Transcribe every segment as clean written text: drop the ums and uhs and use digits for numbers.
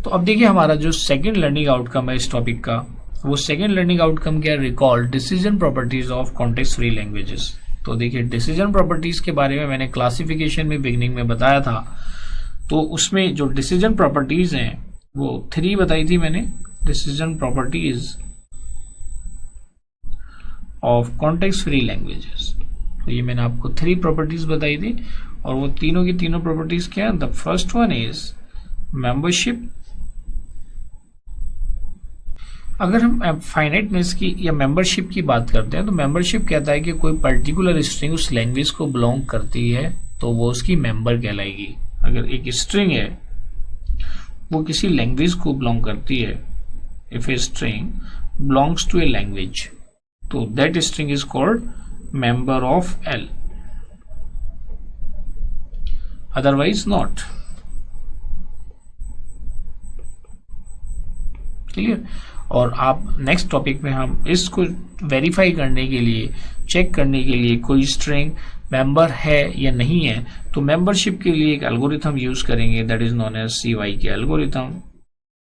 तो अब देखिए हमारा जो सेकंड लर्निंग आउटकम है इस टॉपिक का, वो सेकंड लर्निंग आउटकम क्या, recall decision properties of context free languages. तो देखिए डिसीजन प्रॉपर्टीज के बारे में मैंने क्लासिफिकेशन में बिगनिंग में बताया था, तो उसमें जो डिसीजन प्रॉपर्टीज हैं वो 3 बताई थी मैंने, decision properties of context free languages. तो ये मैंने आपको 3 प्रॉपर्टीज बताई थी, और वो तीनों की तीनों प्रॉपर्टीज क्या है, the first one is membership. अगर हम फाइनाइटनेस की या मेंबरशिप की बात करते हैं, तो मेंबरशिप कहता है कि कोई पर्टिकुलर स्ट्रिंग उस लैंग्वेज को बिलोंग करती है तो वो उसकी मेंबर कहलाएगी। अगर एक स्ट्रिंग है वो किसी लैंग्वेज को बिलोंग करती है, if a string belongs to a language, तो that string is called member of L, otherwise not. Clear. और आप नेक्स्ट टॉपिक में हम इसको वेरीफाई करने के लिए, चेक करने के लिए कोई स्ट्रिंग मेंबर है या नहीं है, तो मेंबरशिप के लिए एक एल्गोरिथम यूज करेंगे, that is known as CYK algorithm,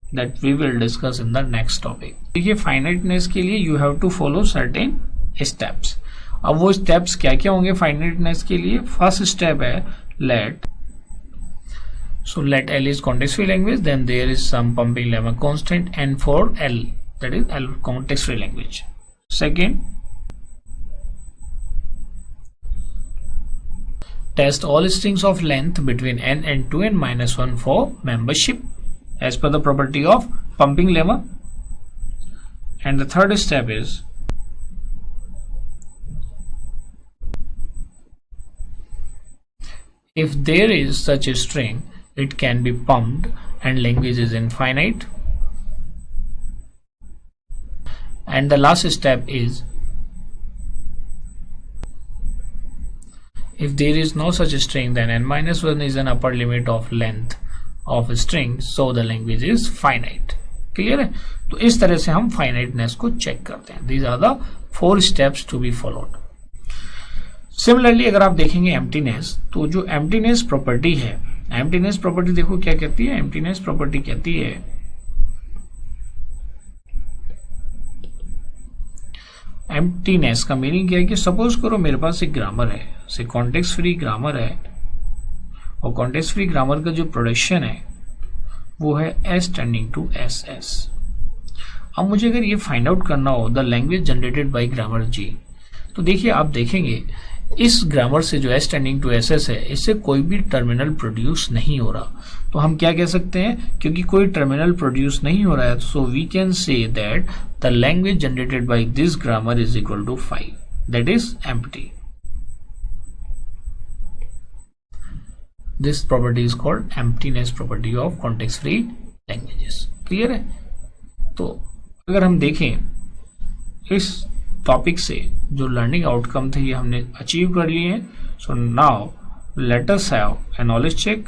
that we will discuss in the next topic. देखिए फाइनाइटनेस के लिए you have to follow certain steps. अब वो स्टेप्स क्या क्या होंगे फाइनाइटनेस के लिए? फर्स्ट स्टेप है let, so let L is context free language, then there is some pumping lemma constant n for L, that is L context free language. Second, test all strings of length between n and 2n minus 1 for membership as per the property of pumping lemma. And the third step is if there is such a string, it can be pumped and language is infinite. And the last step is if there is no such string, then n minus 1 is an upper limit of length of a string, so the language is finite. Clear है? तो इस तरह से हम finiteness को check करते हैं। These are the 4 steps to be followed. Similarly अगर आप देखेंगे एम्प्टीनेस, तो जो एम्प्टीनेस प्रॉपर्टी है, एम्प्टीनेस प्रॉपर्टी देखो क्या कहती है, एम्प्टीनेस प्रॉपर्टी कहती है एम्प्टीनेस का मीनिंग क्या है कि सपोज करो मेरे पास एक ग्रामर है, से कॉन्टेक्स्ट फ्री ग्रामर है, और कॉन्टेक्स्ट फ्री ग्रामर का जो प्रोडक्शन है वो है S टेंडिंग टू SS। अब मुझे अगर ये फाइंड आउट करना हो the language generated bye grammar जी, तो देखिए आप देखेंगे इस ग्रामर से जो S टेंडिंग टू SS है, इससे कोई भी टर्मिनल प्रोड्यूस नहीं हो रहा। तो हम क्या कह सकते हैं, क्योंकि कोई टर्मिनल प्रोड्यूस नहीं हो रहा है, so we can say that the language generated by this grammar is equal to 5, that is empty. This property is called emptiness property of context free languages. Clear है? तो अगर हम देखें इस टॉपिक से जो लर्निंग आउटकम थे ये हमने अचीव कर लिए हैं। So now let us have a knowledge check.